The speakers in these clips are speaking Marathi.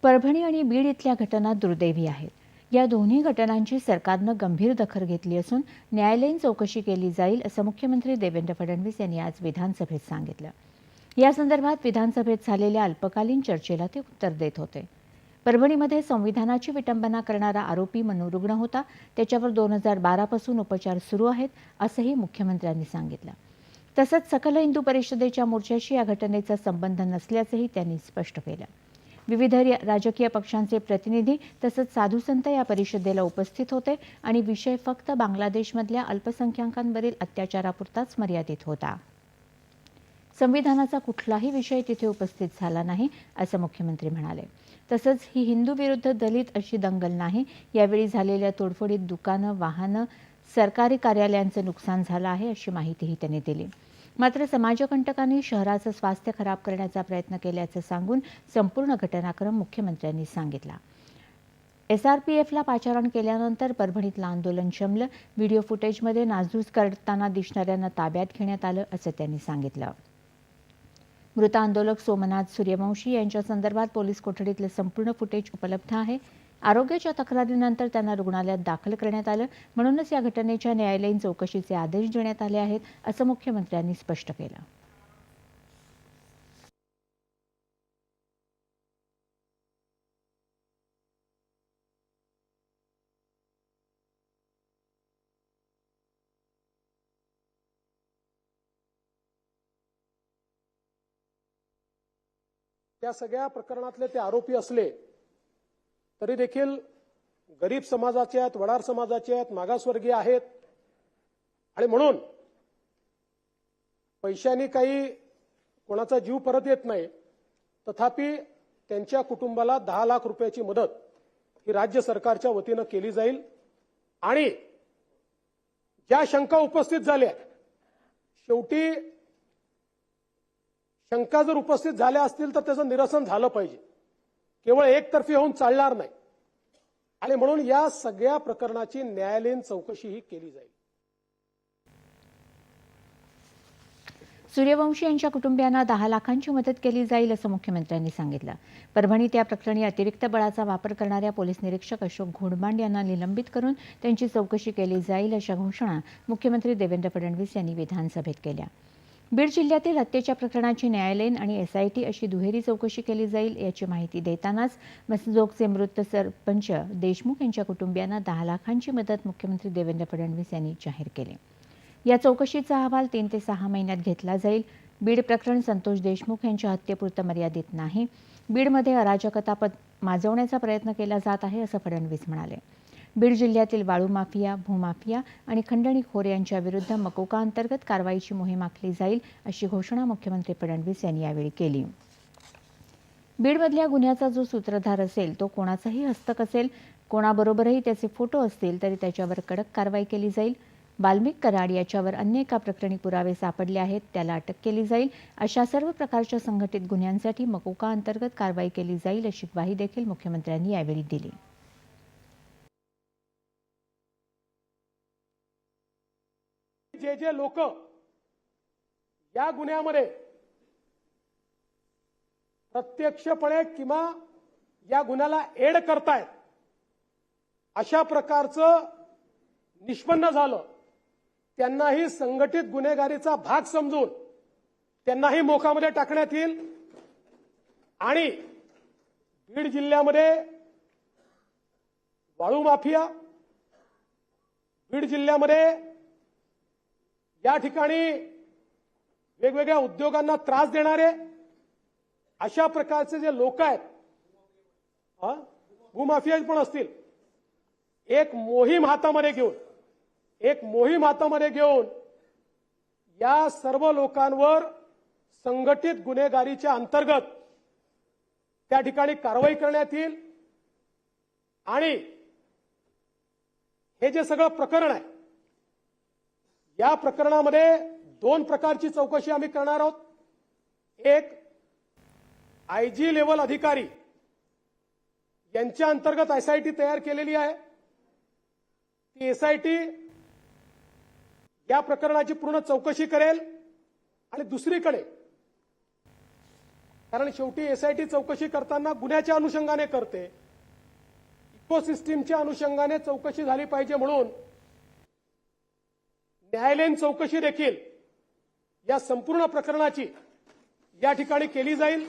परभणी आणि बीड इथल्या घटना दुर्दैवी आहेत. या दोन्ही घटनांची सरकारनं गंभीर दखल घेतली असून न्यायालयीन चौकशी केली जाईल असं मुख्यमंत्री देवेंद्र फडणवीस यांनी आज विधानसभेत सांगितलं. या संदर्भात विधानसभेत झालेल्या अल्पकालीन चर्चेला ते उत्तर देत होते. परभणीमध्ये संविधानाची विटंबना करणारा आरोपी मनोरुग्ण होता. त्याच्यावर 2012 पासून उपचार सुरू आहेत असंही मुख्यमंत्र्यांनी सांगितलं. तसंच सकल हिंदू परिषदेच्या मोर्चाशी या घटनेचा संबंध नसल्याचंही त्यांनी स्पष्ट केलं. विविध राजकीय पक्षांचे प्रतिनिधी तसंच साधुसंत या परिषदेला उपस्थित होते आणि विषय फक्त बांगलादेशमधल्या अल्पसंख्याकांवरील अत्याचारापुरताच मर्यादित होता. संविधानाचा कुठलाही विषय तिथे उपस्थित झाला नाही असं मुख्यमंत्री म्हणाले. तसंच ही हिंदू विरुद्ध दलित अशी दंगल नाही. यावेळी झालेल्या तोडफोडीत दुकानं, वाहनं, सरकारी कार्यालयांचं नुकसान झालं आहे अशी माहितीही त्यांनी दिली. मात्र समाजकंटकांनी शहराचं स्वास्थ्य खराब करण्याचा प्रयत्न केल्याचं सांगून संपूर्ण घटनाक्रम मुख्यमंत्र्यांनी सांगितला. SRPFला पाचारण केल्यानंतर परभणीतलं आंदोलन शमलं. व्हिडिओ फुटेजमध्ये नासधूस करताना दिसणाऱ्यांना ताब्यात घेण्यात आलं असं त्यांनी सांगितलं. मृत आंदोलक सोमनाथ सूर्यवंशी यांच्या संदर्भात पोलीस कोठडीतलं संपूर्ण फुटेज उपलब्ध आहे. आरोग्याच्या तक्रारीनंतर त्यांना रुग्णालयात दाखल करण्यात आलं. म्हणूनच या घटनेच्या न्यायालयीन चौकशीचे आदेश देण्यात आले आहेत असं मुख्यमंत्र्यांनी स्पष्ट केलं. त्या सगळ्या प्रकरणातले ते आरोपी असले तरी देखील गरीब समाजाचे आहेत, वडार समाजाचे आहेत, मागासवर्गीय आहेत आणि म्हणून पैशांनी काही कोणाचा जीव परत येत नाही. तथापि त्यांच्या कुटुंबाला 10 लाख रुपयाची मदत ही राज्य सरकारच्या वतीनं केली जाईल. आणि ज्या शंका उपस्थित झाल्या, शेवटी शंका जर उपस्थित झाल्या असतील तर त्याचं निरसन झालं पाहिजे. केवळ एकतर्फी होऊन चालणार नाही. आणि म्हणून या सगळ्या प्रकरणाची न्यायालयीन चौकशी ही केली जाईल. सूर्यवंशी यांच्या कुटुंबियांना 10 लाखांची मदत केली जाईल असं मुख्यमंत्र्यांनी सांगितलं. परभणीत या प्रकरणी अतिरिक्त बळाचा वापर करणाऱ्या पोलीस निरीक्षक अशोक घोडमांड यांना निलंबित करून त्यांची चौकशी केली जाईल अशा घोषणा मुख्यमंत्री देवेंद्र फडणवीस यांनी विधानसभेत केल्या. बीड जिल्ह्यातील हत्येच्या प्रकरणाची न्यायालयीन आणि SIT अशी दुहेरी चौकशी केली जाईल याची माहिती देतानाच मसजोगचे मृत सरपंच देशमुख यांच्या कुटुंबियांना 10 लाखांची मदत मुख्यमंत्री देवेंद्र फडणवीस यांनी जाहीर केली. या चौकशीचा अहवाल 3 ते 6 महिन्यात घेतला जाईल. बीड प्रकरण संतोष देशमुख यांच्या हत्येपुरतं मर्यादित नाही. बीडमध्ये अराजकता माजवण्याचा प्रयत्न केला जात आहे असं फडणवीस म्हणाले. बीड जिल्ह्यातील वाळू माफिया, भूमाफिया आणि खंडणीखोर यांच्या विरुद्ध मकोका अंतर्गत कारवाईची मोहीम आखली जाईल अशी घोषणा मुख्यमंत्री फडणवीस यांनी यावेळी केली. बीडमधल्या गुन्ह्याचा जो सूत्रधार असेल तो कोणाचाही हस्तक असेल, कोणाबरोबरही त्याचे फोटो असतील तरी त्याच्यावर कडक कारवाई केली जाईल. वाल्मिक कराड याच्यावर अन्य एका प्रकरणी पुरावे सापडले आहेत, त्याला अटक केली जाईल. अशा सर्व प्रकारच्या संघटित गुन्ह्यांसाठी मकोका अंतर्गत कारवाई केली जाईल अशी ग्वाही देखील मुख्यमंत्र्यांनी यावेळी दिली. जे लोक या गुन्ह्यामध्ये प्रत्यक्षपणे किंवा या गुन्ह्याला एड करतायत अशा प्रकारचं निष्पन्न झालं, त्यांनाही संघटित गुन्हेगारीचा भाग समजून त्यांनाही मोकामध्ये टाकण्यात येईल. आणि बीड जिल्ह्यामध्ये वाळू माफिया, बीड जिल्ह्यामध्ये या ठिकाणी वेगवेगळ्या उद्योगांना त्रास देणारे अशा प्रकारचे जे लोक आहेत, भूमाफिया पण असतील, एक मोहीम हातामध्ये घेऊन या सर्व लोकांवर संघटित गुन्हेगारीच्या अंतर्गत त्या ठिकाणी कारवाई करण्यात येईल. आणि हे जे सगळं प्रकरण आहे, या प्रकरणामध्ये 2 प्रकारची चौकशी आम्ही करणार आहोत. एक IG लेव्हल अधिकारी यांच्या अंतर्गत SIT तयार केलेली आहे. ती SIT या प्रकरणाची पूर्ण चौकशी करेल. आणि दुसरीकडे कारण शेवटी एसआयटी चौकशी करताना गुन्ह्याच्या अनुषंगाने करते, इकोसिस्टीमच्या अनुषंगाने चौकशी झाली पाहिजे म्हणून न्यायालयीन चौकशी देखील या संपूर्ण प्रकरणाची या ठिकाणी केली जाईल.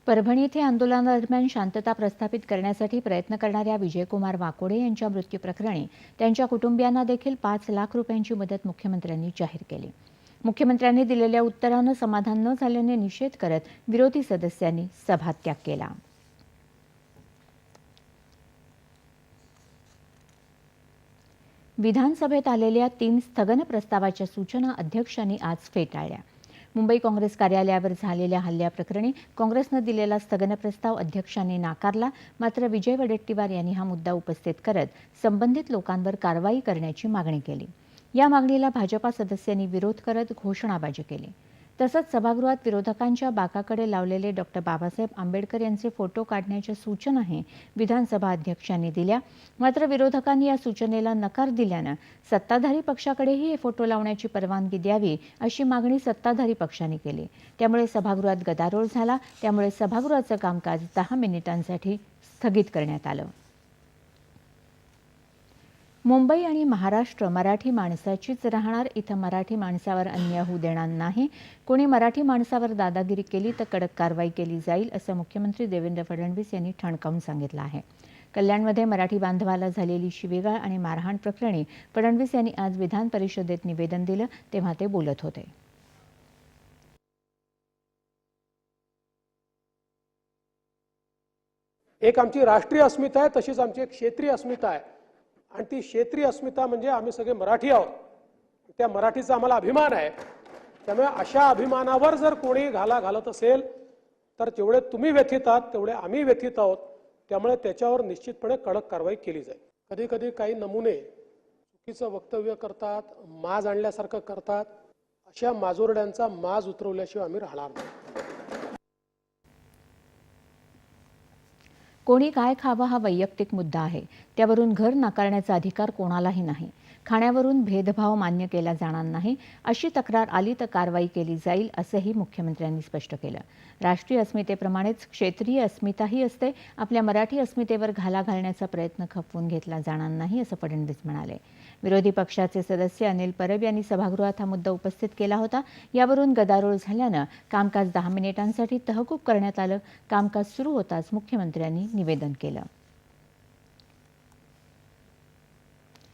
परभणी येथे आंदोलनादरम्यान शांतता प्रस्थापित करण्यासाठी प्रयत्न करणाऱ्या विजयकुमार वाकोडे यांच्या मृत्यूप्रकरणी त्यांच्या कुटुंबियांना देखील 5 लाख रुपयांची मदत मुख्यमंत्र्यांनी जाहीर केली. मुख्यमंत्र्यांनी दिलेल्या उत्तरानं समाधान न झाल्याने निषेध करत विरोधी सदस्यांनी सभात्याग केला. विधानसभेत आलेल्या 3 स्थगन प्रस्तावाच्या सूचना अध्यक्षांनी आज फेटाळल्या. मुंबई काँग्रेस कार्यालयावर झालेल्या हल्ल्याप्रकरणी काँग्रेसनं दिलेला स्थगन प्रस्ताव अध्यक्षांनी नाकारला. मात्र विजय वडेट्टीवार यांनी हा मुद्दा उपस्थित करत संबंधित लोकांवर कारवाई करण्याची मागणी केली. या मागणीला भाजपा सदस्यांनी विरोध करत घोषणाबाजी केली. तसंच सभागृहात विरोधकांच्या बाकाकडे लावलेले डॉक्टर बाबासाहेब आंबेडकर यांचे फोटो काढण्याच्या सूचनाही विधानसभा अध्यक्षांनी दिल्या. मात्र विरोधकांनी या सूचनेला नकार दिल्यानं सत्ताधारी पक्षाकडेही हे फोटो लावण्याची परवानगी द्यावी अशी मागणी सत्ताधारी पक्षाने केली. त्यामुळे सभागृहात गदारोळ झाला. त्यामुळे सभागृहाचं कामकाज 10 मिनिटांसाठी स्थगित करण्यात आलं. मुंबई आणि महाराष्ट्र मराठी माणसाचीच राहणार. इथं मराठी माणसावर अन्याय होऊ देणार नाही. कोणी मराठी माणसावर दादागिरी केली तर कडक कारवाई केली जाईल असं मुख्यमंत्री देवेंद्र फडणवीस यांनी ठणकावून सांगितलं आहे. कल्याणमध्ये मराठी बांधवाला झालेली शिवीगाळ आणि मारहाण प्रकरणी फडणवीस यांनी आज विधान परिषदेत निवेदन दिलं तेव्हा ते बोलत होते. एक आमची राष्ट्रीय अस्मिता आहे, तशीच आमची एक क्षेत्रीय अस्मिता आहे. आणि ती क्षेत्रीय अस्मिता म्हणजे आम्ही सगळे मराठी आहोत. त्या मराठीचा आम्हाला अभिमान आहे. त्यामुळे अशा अभिमानावर जर कोणी घाला घालत असेल तर जेवढे तुम्ही व्यथित आहात तेवढे आम्ही व्यथित आहोत. त्यामुळे त्याच्यावर निश्चितपणे कडक कारवाई केली जाईल. कधी कधी काही नमुने चुकीचं वक्तव्य करतात, माज आणल्यासारखं करतात. अशा माजोरड्यांचा माज उतरवल्याशिवाय आम्ही राहणार नाही. कोणी काय खावं हा वैयक्तिक मुद्दा आहे. त्यावरून घर नाकारण्याचा अधिकार कोणालाही नाही. खाण्यावरून भेदभाव मान्य केला जाणार नाही. अशी तक्रार आली तर कारवाई केली जाईल असंही मुख्यमंत्र्यांनी स्पष्ट केलं. राष्ट्रीय अस्मितेप्रमाणेच क्षेत्रीय अस्मिताही असते. आपल्या मराठी अस्मितेवर घाला घालण्याचा प्रयत्न खपवून घेतला जाणार नाही असं फडणवीस म्हणाले. विरोधी पक्षाचे सदस्य अनिल परब यांनी सभागृहात हा मुद्दा उपस्थित केला होता. यावरून गदारोळ झाल्यानं कामकाज 10 मिनिटांसाठी तहकूब करण्यात आलं. कामकाज सुरू होताच मुख्यमंत्र्यांनी निवेदन केलं.